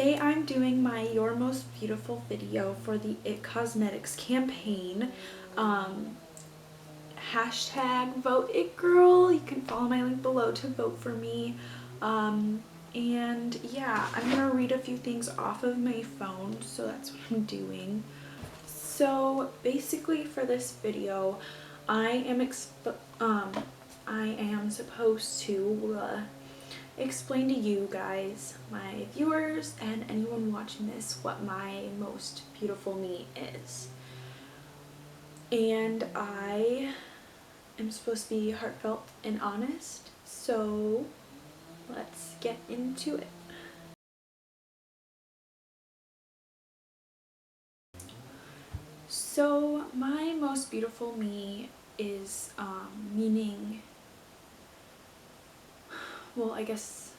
today I'm doing my Your Most Beautiful video for the It Cosmetics campaign. Hashtag vote it girl. You can follow my link below to vote for me. And yeah, I'm gonna read a few things off of my phone, so that's what I'm doing. So basically for this video, I am supposed to explain to you guys, my viewers, and anyone watching this what my most beautiful me is. And I am supposed to be heartfelt and honest, so let's get into it. So my most beautiful me is meaning, well, I guess,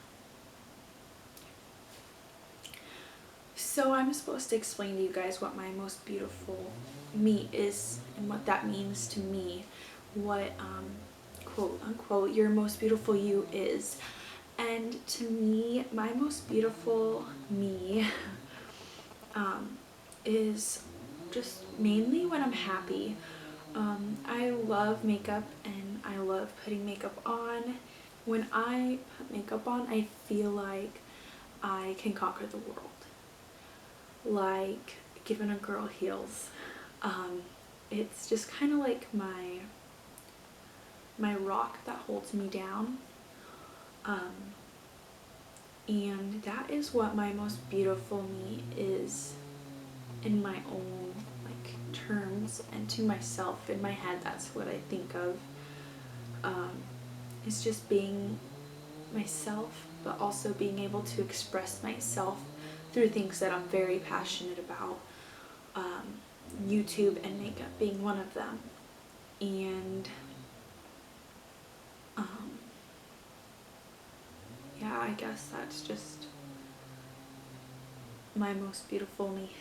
so I'm supposed to explain to you guys what my most beautiful me is and what that means to me, what quote unquote your most beautiful you is. And to me, my most beautiful me is just mainly when I'm happy. I love makeup and I love putting makeup on. When I put makeup on, I feel like I can conquer the world. Like giving a girl heels. It's just kind of like my rock that holds me down. And that is what my most beautiful me is in my own terms, and to myself in my head that's what I think of. It's just being myself, but also being able to express myself through things that I'm very passionate about, YouTube and makeup being one of them. And yeah, I guess that's just my most beautiful me.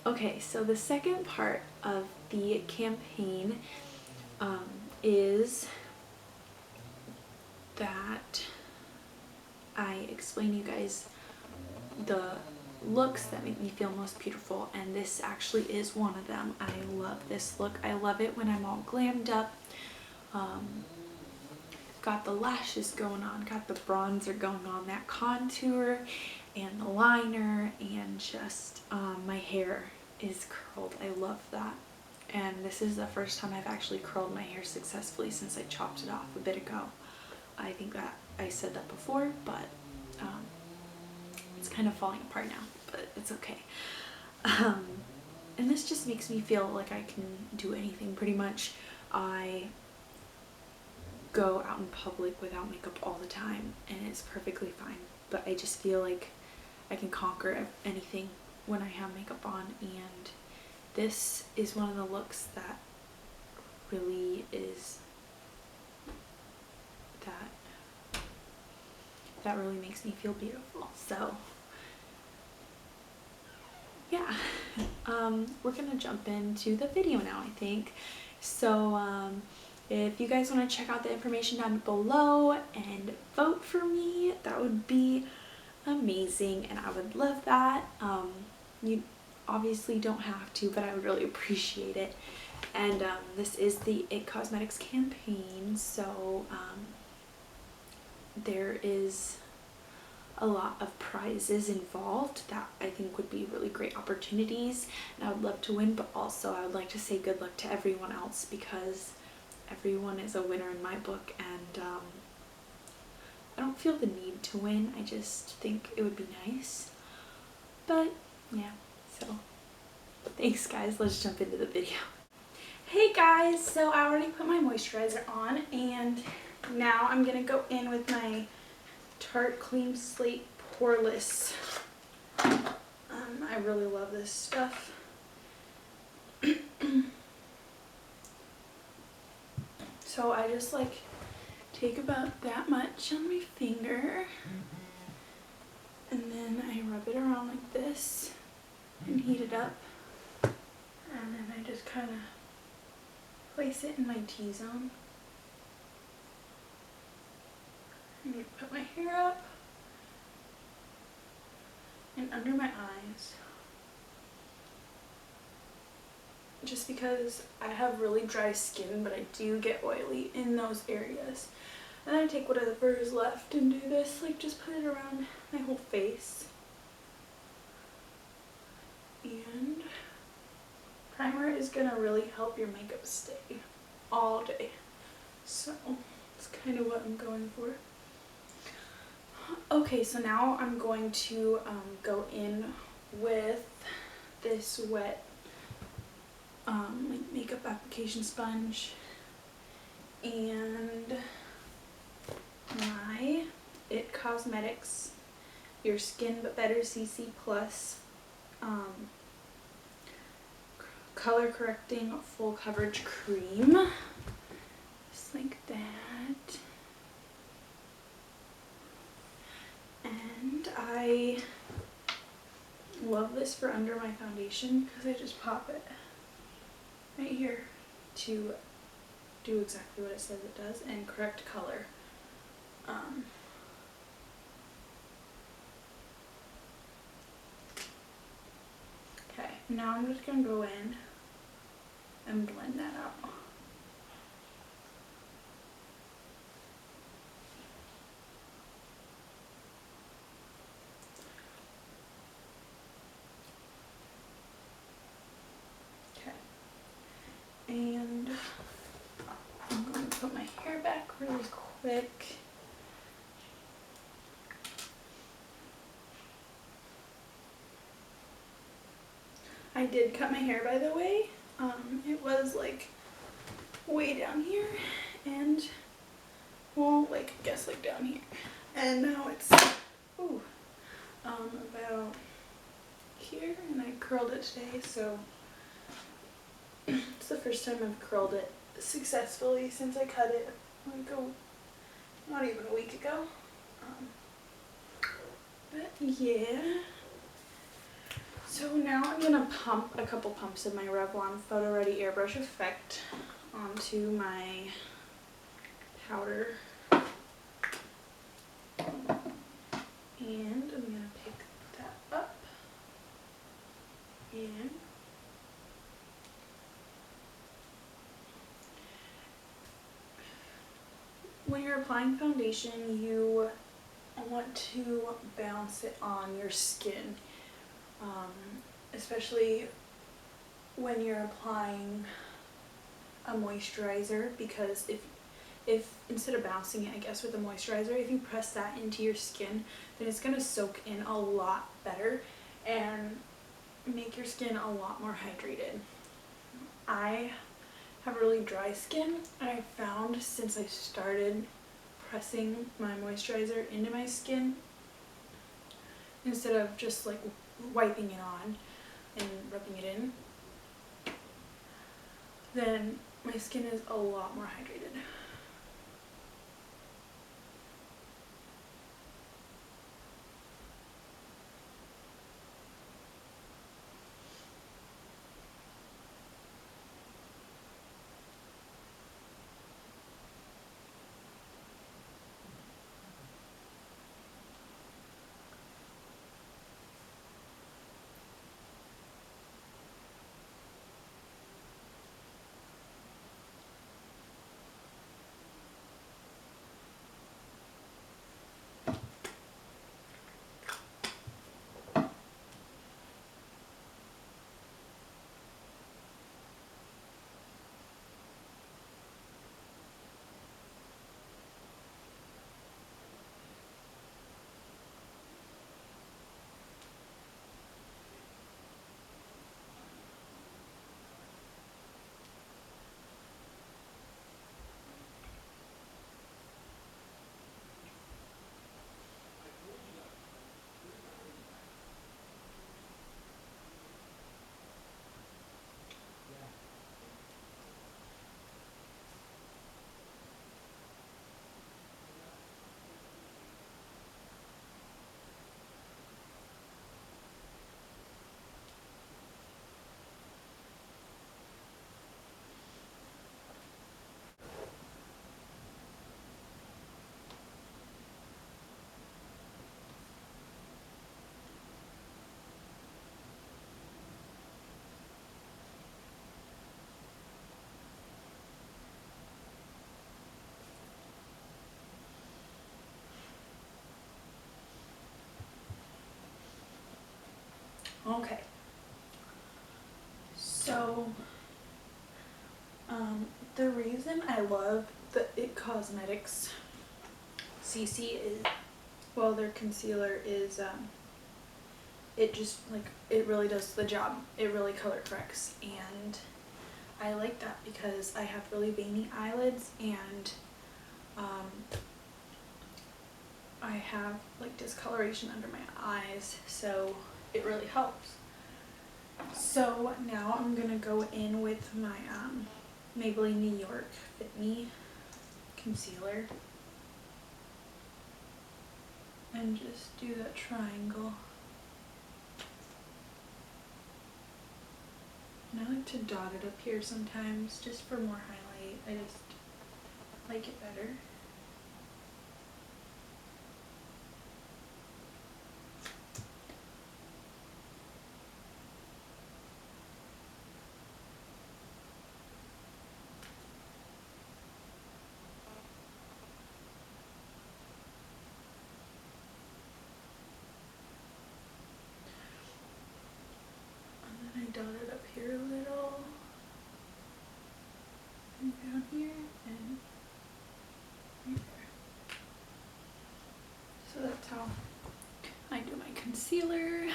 Okay, so the second part of the campaign is that I explain to you guys the looks that make me feel most beautiful, and this actually is one of them. I love this look. I love it when I'm all glammed up. Got the lashes going on, got the bronzer going on, that contour and the liner, and just my hair is curled. I love that. And this is the first time I've actually curled my hair successfully since I chopped it off a bit ago. I think that I said that before, but it's kind of falling apart now, but it's okay. And this just makes me feel like I can do anything pretty much. I go out in public without makeup all the time and it's perfectly fine, but I just feel like I can conquer anything when I have makeup on, and this is one of the looks that really is that really makes me feel beautiful. So yeah, we're gonna jump into the video now, I think. So if you guys want to check out the information down below and vote for me, that would be amazing and I would love that. You obviously don't have to, but I would really appreciate it. And this is the It Cosmetics campaign, so there is a lot of prizes involved that I think would be really great opportunities, and I would love to win, but also I would like to say good luck to everyone else because everyone is a winner in my book, and I don't feel the need to win. I just think it would be nice. But yeah, so thanks guys, let's jump into the video. Hey guys, so I already put my moisturizer on, and now I'm gonna go in with my Tarte Clean Slate Poreless. I really love this stuff. So I just take about that much on my finger, and then I rub it around like this and heat it up, and then I just kind of place it in my T-zone. I'm going to put my hair up. and under my eyes. Just because I have really dry skin, but I do get oily in those areas. And I take whatever is left and do this, like just put it around my whole face. And primer is gonna really help your makeup stay all day. So that's kind of what I'm going for. Okay, so now I'm going to go in with this wet like makeup application sponge and my It Cosmetics Your Skin But Better CC Plus color correcting full coverage cream, just like that. And I love this for under my foundation because I just pop it right here to do exactly what it says it does and correct color. Okay, now I'm just going to go in and blend that out. And I'm going to put my hair back really quick. I did cut my hair, by the way. It was like way down here and, well, like I guess like down here. And now it's about here, and I curled it today, so it's the first time I've curled it successfully since I cut it like not even a week ago. But yeah. So now I'm gonna pump a couple pumps of my Revlon Photo Ready Airbrush Effect onto my powder. And I'm gonna pick that up and when you're applying foundation, you want to bounce it on your skin, especially when you're applying a moisturizer, because if instead of bouncing it, I guess, with a moisturizer, if you press that into your skin, then it's going to soak in a lot better and make your skin a lot more hydrated. I have really dry skin, and I found since I started pressing my moisturizer into my skin instead of just like wiping it on and rubbing it in, then my skin is a lot more hydrated. Okay. So, the reason I love the It Cosmetics CC is, well, their concealer is, it just, like, it really does the job. It really color corrects, and I like that because I have really veiny eyelids, and I have like discoloration under my eyes, so it really helps. So now I'm gonna go in with my Maybelline New York Fit Me concealer and just do that triangle. And I like to dot it up here sometimes just for more highlight. I just like it better. I dot it up here a little, and down here, and right there. So that's how I do my concealer.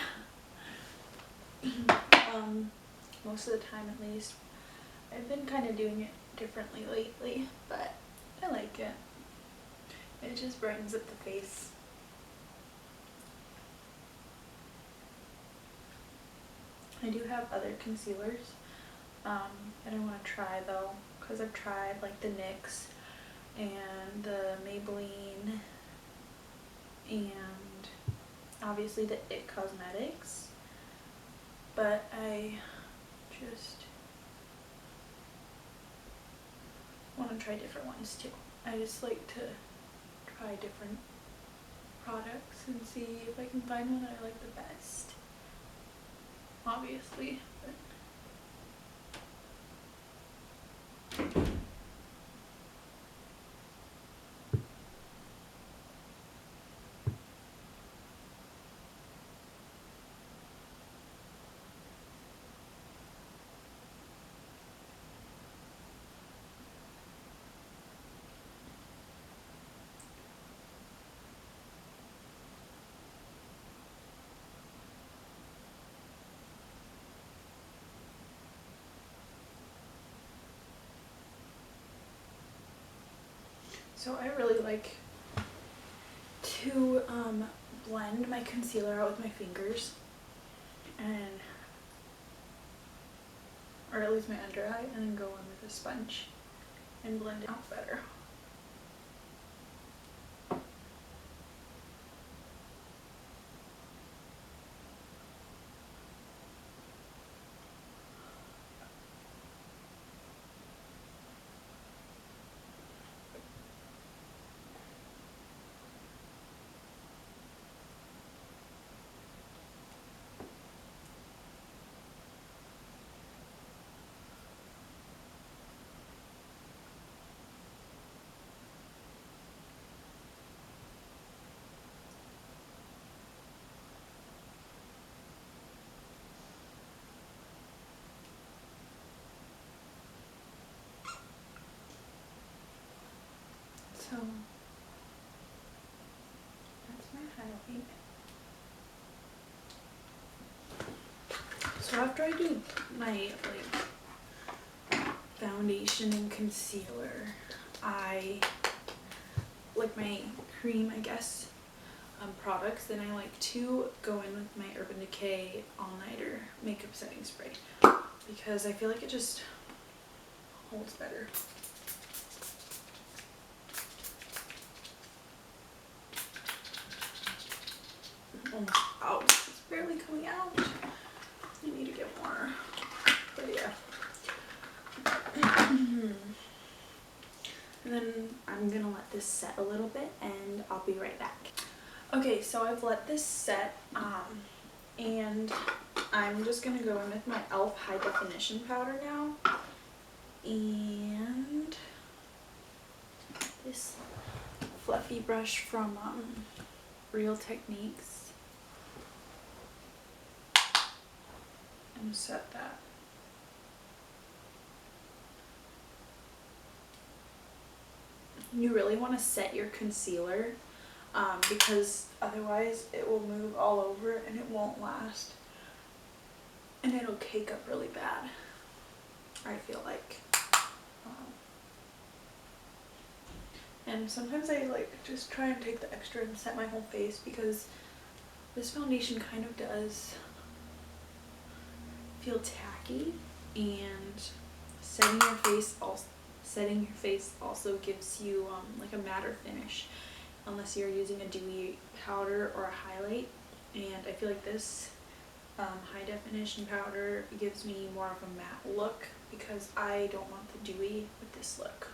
Most of the time, at least. I've been kind of doing it differently lately, but I like it. It just brightens up the face. I do have other concealers that I want to try though, because I've tried like the NYX and the Maybelline and obviously the It Cosmetics, but I just want to try different ones too. I just like to try different products and see if I can find one that I like the best. Obviously, but so I really like to blend my concealer out with my fingers, and or at least my under eye, and then go in with a sponge and blend it out better. So that's my highlight. So after I do my foundation and concealer, I like my cream, I guess, products, then I like to go in with my Urban Decay All Nighter makeup setting spray because I feel like it just holds better. Almost out. It's barely coming out. I need to get more. But yeah. And then I'm gonna let this set a little bit and I'll be right back. Okay, so I've let this set and I'm just gonna go in with my e.l.f. High Definition Powder now. And this fluffy brush from Real Techniques. and set that. You really want to set your concealer because otherwise it will move all over and it won't last. And it'll cake up really bad, I feel like. And sometimes I like just try and take the extra and set my whole face because this foundation kind of does feel tacky, and setting your face also gives you like a matte finish unless you're using a dewy powder or a highlight. And I feel like this high definition powder gives me more of a matte look because I don't want the dewy with this look.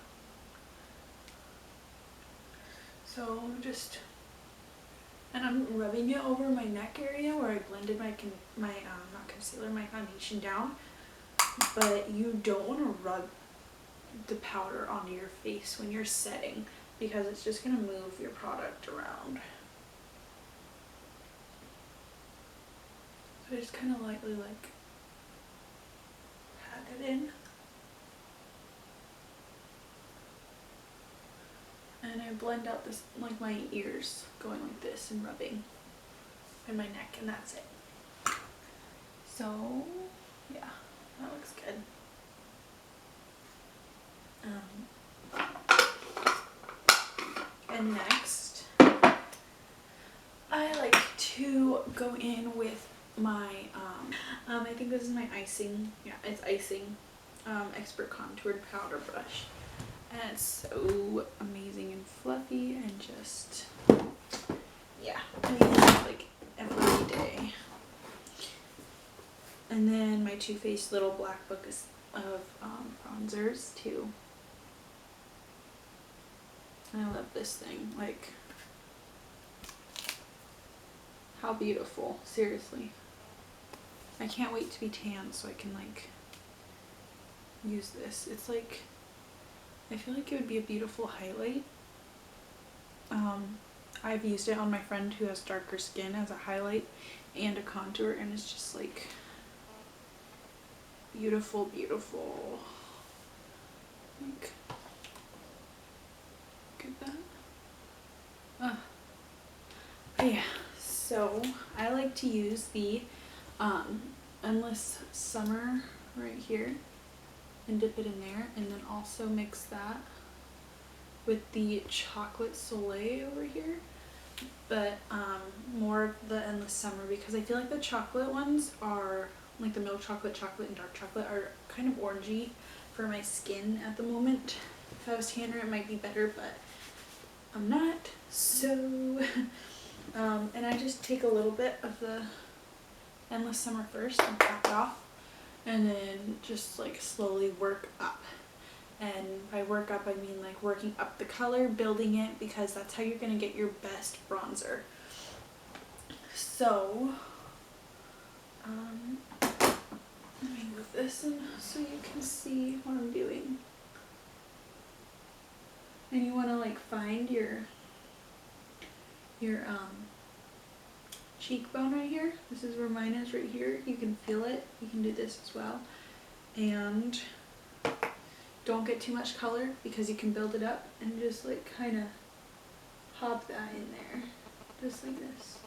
So and I'm rubbing it over my neck area where I blended my not concealer, my foundation down. But you don't want to rub the powder onto your face when you're setting because it's just going to move your product around. So I just kind of lightly like pat it in. And I blend out this, like my ears going like this and rubbing in my neck, and that's it. So yeah, that looks good. And next, I like to go in with my, I think this is my icing, yeah, it's icing, Expert Contoured Powder Brush. And it's so amazing and fluffy and just, yeah, I use it like every day. And then my Too Faced little black book of bronzers too. I love this thing, like, how beautiful, seriously. I can't wait to be tan so I can like use this. It's like, I feel like it would be a beautiful highlight. I've used it on my friend who has darker skin as a highlight and a contour, and it's just like beautiful, beautiful. Like, look at that. Yeah, so I like to use the Endless Summer right here and dip it in there, and then also mix that with the Chocolate Soleil over here, but more of the Endless Summer because I feel like the chocolate ones are, like the milk chocolate, and dark chocolate, are kind of orangey for my skin at the moment. If I was tanner it might be better, but I'm not, so and I just take a little bit of the Endless Summer first and tap it off, and then just like slowly work up. And by work up I mean like working up the color, building it, because that's how you're going to get your best bronzer. So let me move this in so you can see what I'm doing. And you want to like find your cheekbone right here. This is where mine is, right here. You can feel it. You can do this as well. And don't get too much color because you can build it up, and just like kind of pop that in there, just like this.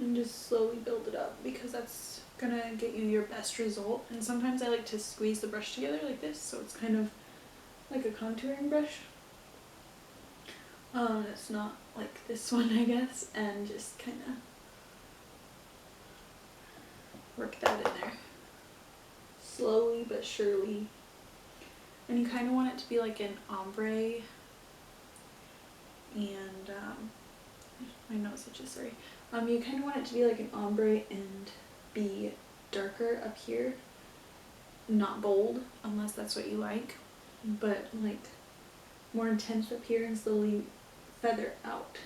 And just slowly build it up because that's gonna get you your best result. And sometimes I like to squeeze the brush together like this, so it's kind of like a contouring brush. It's not like this one, I guess, and just kind of work that in there slowly but surely. And you kind of want it to be like an ombre, and my nose itches, sorry. You kind of want it to be like an ombre and be darker up here, not bold unless that's what you like, but like more intense up here and slowly feather out.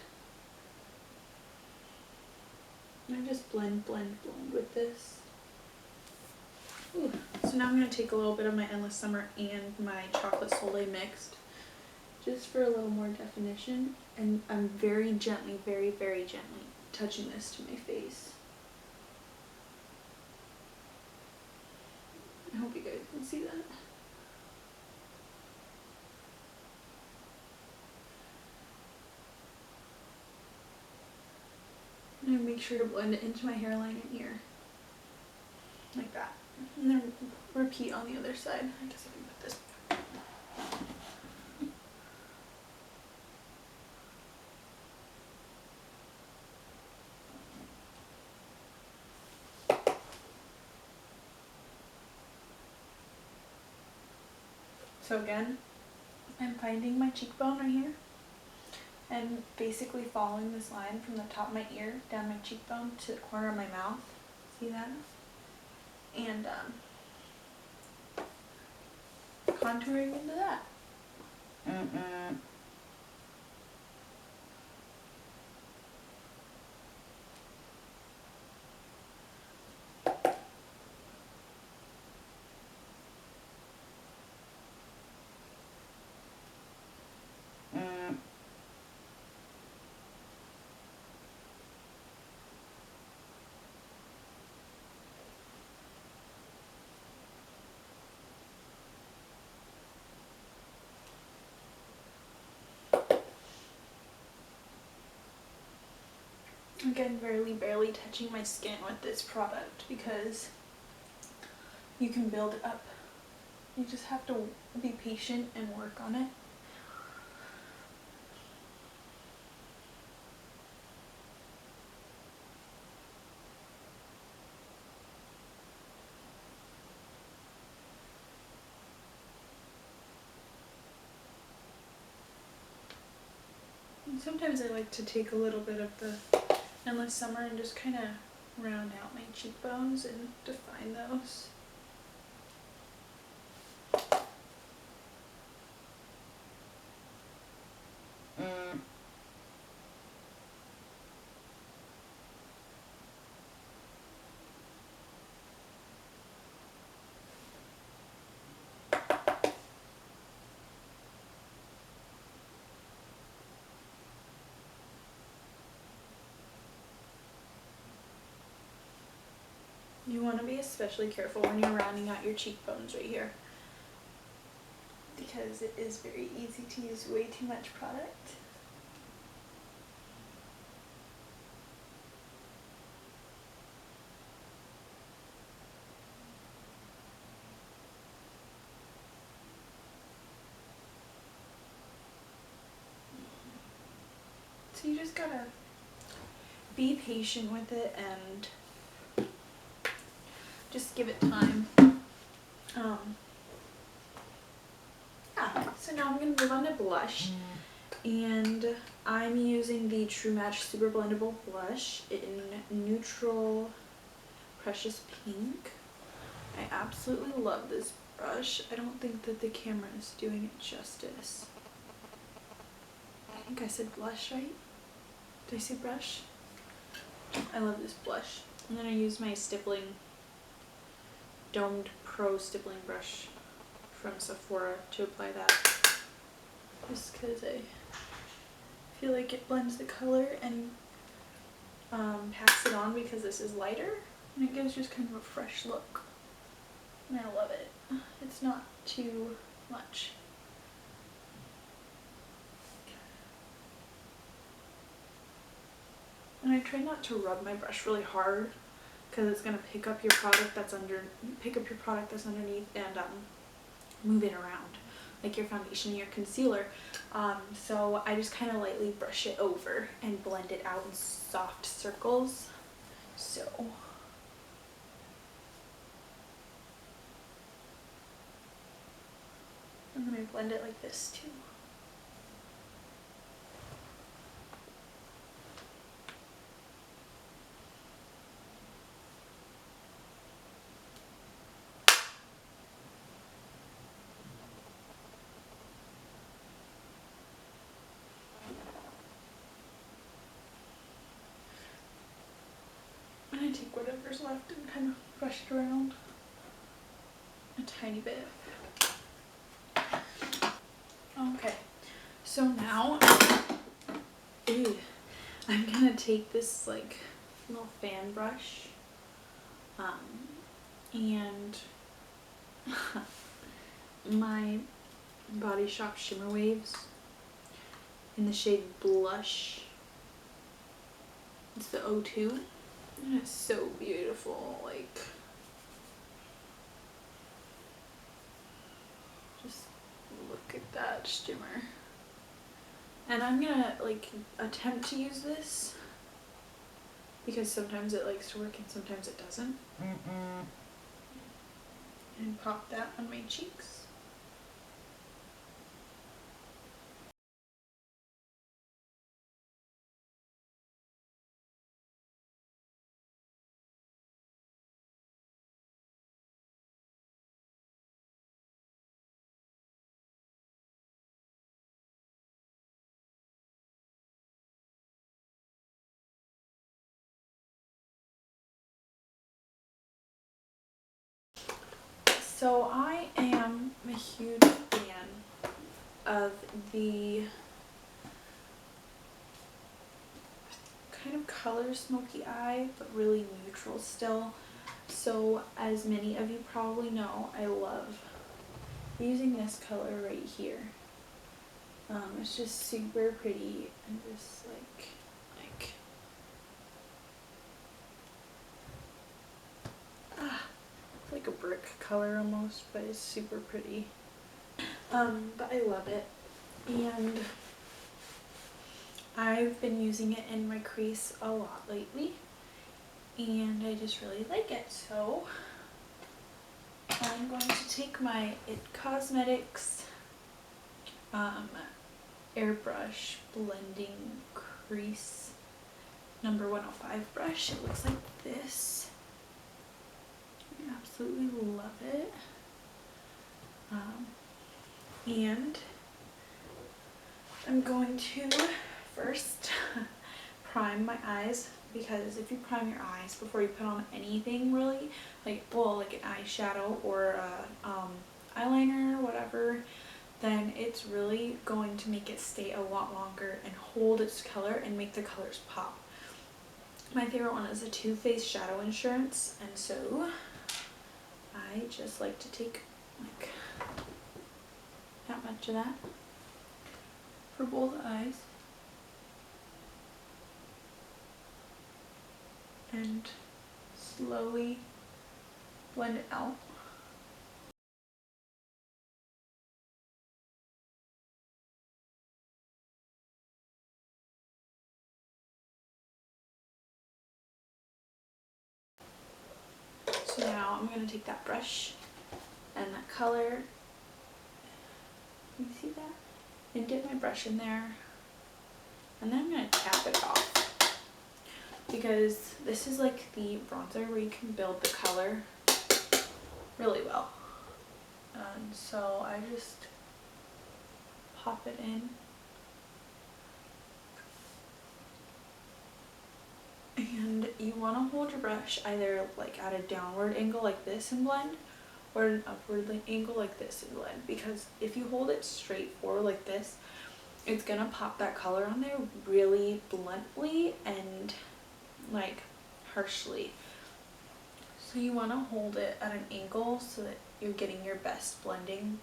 And I just blend with this. So now I'm going to take a little bit of my Endless Summer and my Chocolate Soleil mixed, just for a little more definition. And I'm very gently, very, very gently touching this to my face. I hope you guys can see that. And I make sure to blend it into my hairline and ear. Like that. And then repeat on the other side. I guess I can put this back. So again, I'm finding my cheekbone right here and basically following this line from the top of my ear down my cheekbone to the corner of my mouth. See that? And contouring into that. Again, barely touching my skin with this product because you can build it up. You just have to be patient and work on it. And sometimes I like to take a little bit of the Endless Summer and just kind of round out my cheekbones and define those. You want to be especially careful when you're rounding out your cheekbones right here, because it is very easy to use way too much product. So you just gotta be patient with it and just give it time. Yeah, so now I'm going to move on to blush. And I'm using the True Match Super Blendable Blush in Neutral Precious Pink. I absolutely love this brush. I don't think that the camera is doing it justice. I think I said blush, right? Did I say brush? I love this blush. And then I use my Domed Pro stippling brush from Sephora to apply that, just because I feel like it blends the color and packs it on, because this is lighter and it gives just kind of a fresh look, and I love it. It's not too much. And I try not to rub my brush really hard, because it's going to pick up your product that's underneath and move it around, like your foundation and your concealer. So I just kind of lightly brush it over and blend it out in soft circles. So and then I blend it like this too. And I take whatever's left and kind of brush it around a tiny bit. Okay, So now, I'm gonna take this like little fan brush, and my Body Shop Shimmer Waves in the shade Blush. It's the O2, and it's so beautiful. Like, just look at that shimmer. And I'm gonna like attempt to use this because sometimes it likes to work and sometimes it doesn't. And pop that on my cheeks. So I am a huge fan of the kind of color smoky eye, but really neutral still. So as many of you probably know, I love using this color right here. It's just super pretty and just like it's like a brick color almost, but it's super pretty. But I love it, and I've been using it in my crease a lot lately, and I just really like it. So I'm going to take my It Cosmetics Airbrush Blending Crease number 105 brush. It looks like this. I absolutely love it. And I'm going to first prime my eyes, because if you prime your eyes before you put on anything really, like an eyeshadow or eyeliner or whatever, then it's really going to make it stay a lot longer and hold its color and make the colors pop. My favorite one is a Too Faced Shadow Insurance, and so I just like to take like that much of that for both eyes and slowly blend it out. So now I'm going to take that brush and that color, you see that? And dip my brush in there, and then I'm going to tap it off, because this is like the bronzer where you can build the color really well. And so I just pop it in. And you want to hold your brush either like at a downward angle like this and blend, or an upward angle like this and blend, because if you hold it straight forward like this, it's gonna pop that color on there really bluntly and like harshly. So you want to hold it at an angle so that you're getting your best blending.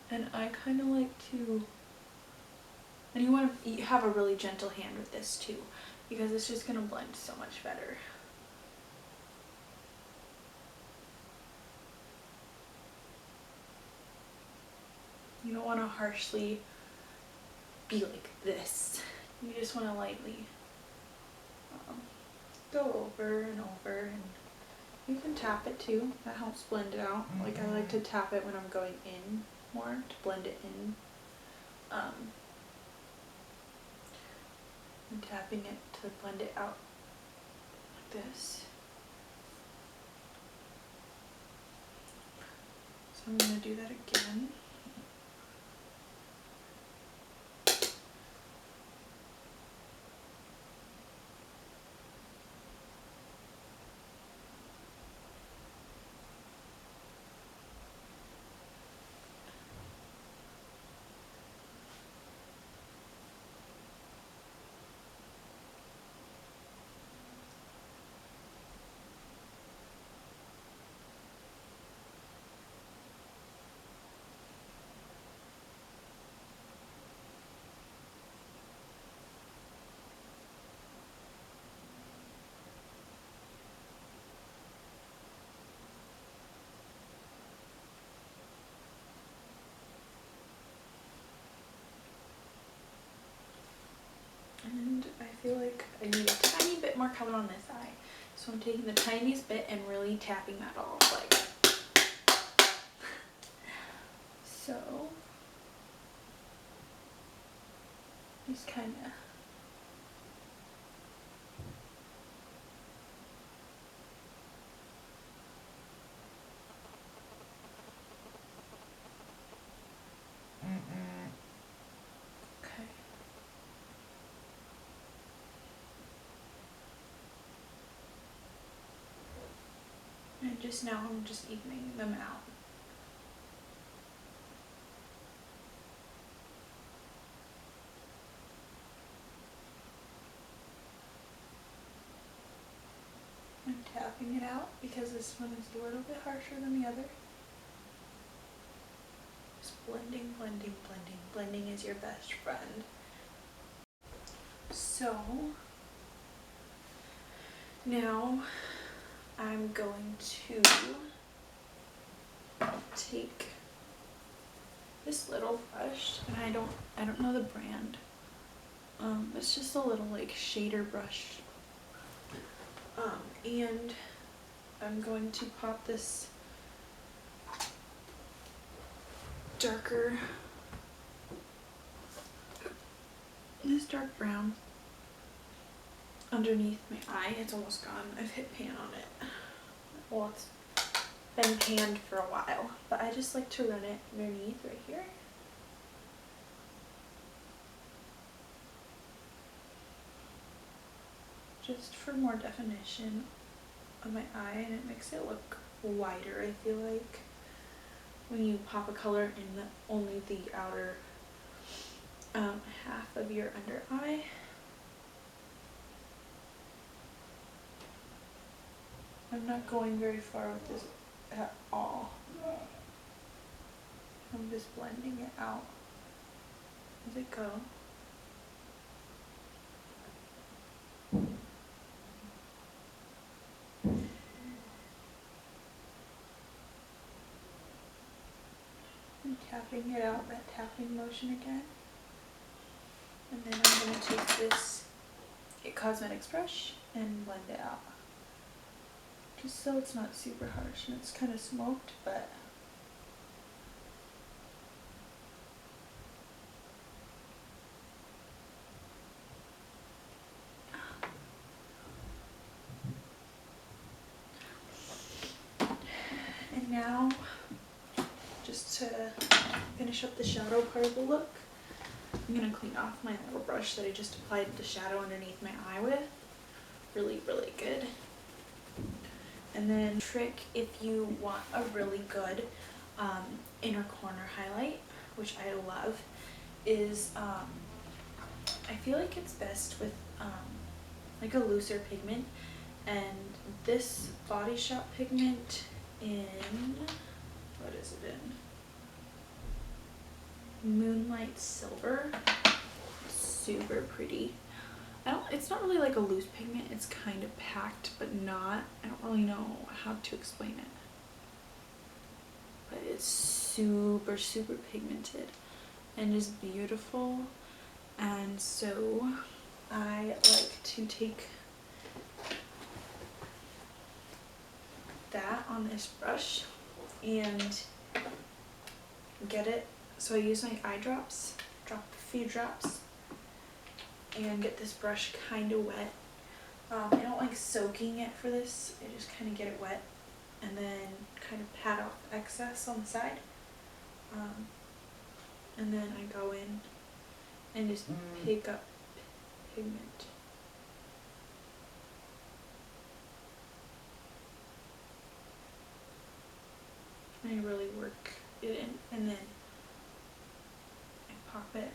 And I kind of like to, and you want to have a really gentle hand with this too, because it's just going to blend so much better. You don't want to harshly be like this. You just want to lightly go over and over, and you can tap it too. That helps blend it out. Like, I like to tap it when I'm going in more to blend it in. And tapping it to blend it out like this. So I'm going to do that again. feel like I need a tiny bit more color on this eye. So I'm taking the tiniest bit and really tapping that off, like. So, just kind of. Okay. And just now I'm just evening them out. I'm tapping it out because this one is a little bit harsher than the other. Just blending, blending, blending. Blending is your best friend. So now I'm going to take this little brush, and I don't know the brand. It's just a little like shader brush. And I'm going to pop this dark brown underneath my eye. It's almost gone. I've hit pan on it. Well, it's been panned for a while, but I just like to run it underneath right here. Just for more definition on my eye, and it makes it look wider. I feel like when you pop a color in only the outer half of your under eye. I'm not going very far with this at all. I'm just blending it out as I go. I'm tapping it out, that tapping motion again. And then I'm going to take this Cosmetics brush and blend it out. Just so it's not super harsh and it's kind of smoked, but and now just to finish up the shadow part of the look, I'm going to clean off my little brush that I just applied the shadow underneath my eye with. Really, really good. And then trick, if you want a really good inner corner highlight, which I love, is I feel like it's best with like a looser pigment, and this Body Shop pigment in, what is it in? Moonlight Silver. Super pretty. It's not really like a loose pigment, it's kind of packed, but not, I don't really know how to explain it. But it's super, super pigmented and just beautiful. And so I like to take that on this brush and get it. So I use my eye drops, drop a few drops, and get this brush kind of wet. I don't like soaking it for this. I just kind of get it wet and then kind of pat off excess on the side. And then I go in and just pick up pigment. I really work it in, and then I pop it.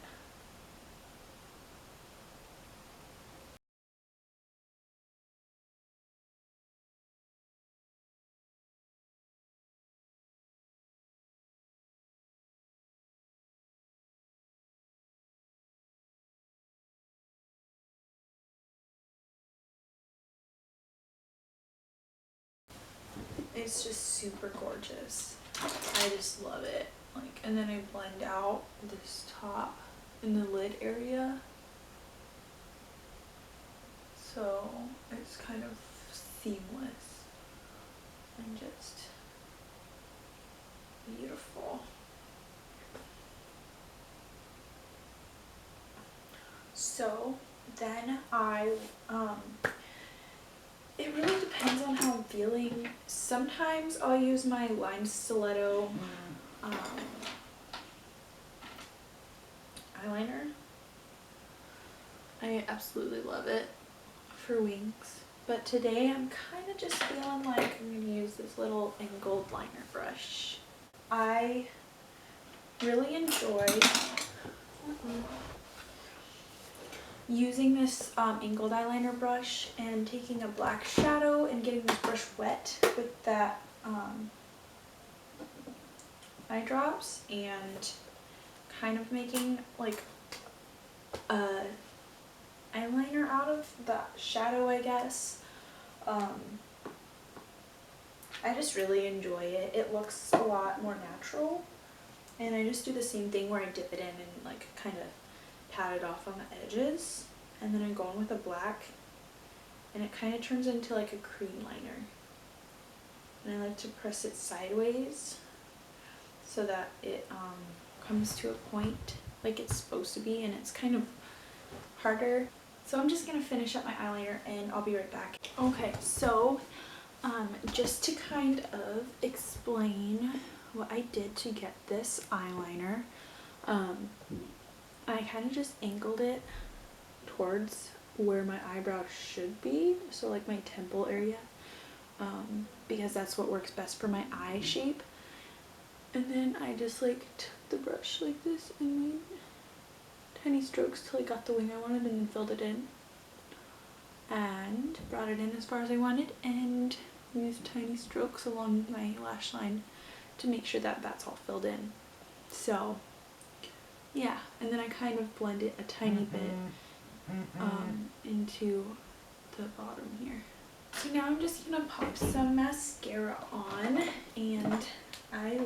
It's just super gorgeous. I just love it. Like, and then I blend out this top in the lid area. so it's kind of seamless and just beautiful. So then it really depends on how I'm feeling. Sometimes I'll use my line stiletto eyeliner. I absolutely love it for wings. But today I'm kind of just feeling like I'm going to use this little angled liner brush. I really enjoy using this angled eyeliner brush and taking a black shadow and getting this brush wet with that eye drops and kind of making like a eyeliner out of the shadow, I guess. I just really enjoy it. It looks a lot more natural, and I just do the same thing where I dip it in and like kind of pat it off on the edges, and then I go in with a black and it kind of turns into like a cream liner, and I like to press it sideways so that it comes to a point like it's supposed to be, and it's kind of harder. So I'm just gonna finish up my eyeliner and I'll be right back. Okay, so just to kind of explain what I did to get this eyeliner, I kind of just angled it towards where my eyebrow should be, so like my temple area, because that's what works best for my eye shape. And then I just like took the brush like this and made tiny strokes till I got the wing I wanted, and then filled it in and brought it in as far as I wanted, and used tiny strokes along my lash line to make sure that that's all filled in. So yeah, and then I kind of blend it a tiny bit into the bottom here. So now I'm just gonna pop some mascara on, and I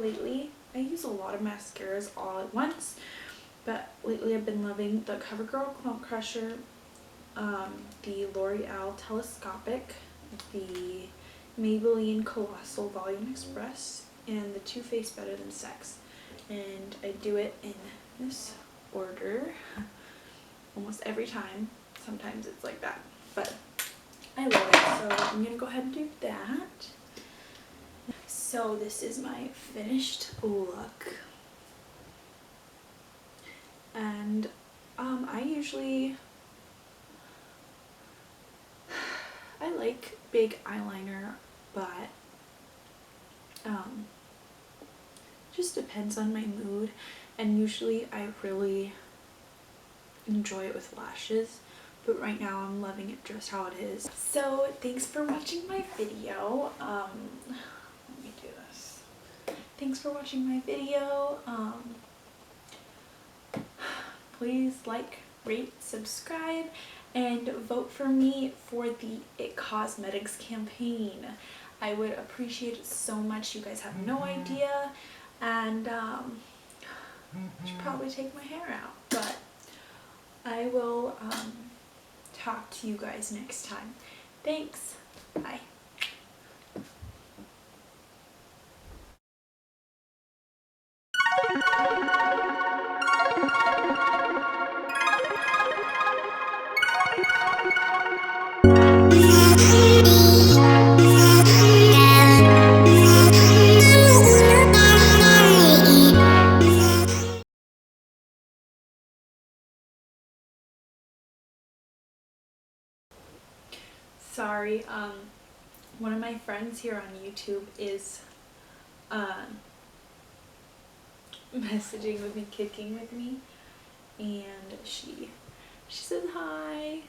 use a lot of mascaras all at once, but lately I've been loving the CoverGirl Clump Crusher, the L'Oreal Telescopic, the Maybelline Colossal Volume Express, and the Too Faced Better Than Sex. And I do it in this order almost every time. Sometimes it's like that, but I love it, so I'm gonna go ahead and do that. So this is my finished look, and I like big eyeliner, but just depends on my mood, and usually I really enjoy it with lashes, but right now I'm loving it just how it is. So thanks for watching my video. Let me do this. Thanks for watching my video. Please like, rate, subscribe, and vote for me for the It Cosmetics campaign. I would appreciate it so much. You guys have no idea, and I should probably take my hair out, but I will talk to you guys next time. Thanks. Bye. Sorry, one of my friends here on YouTube is messaging with me, kicking with me, and she said hi.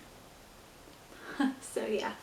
So yeah.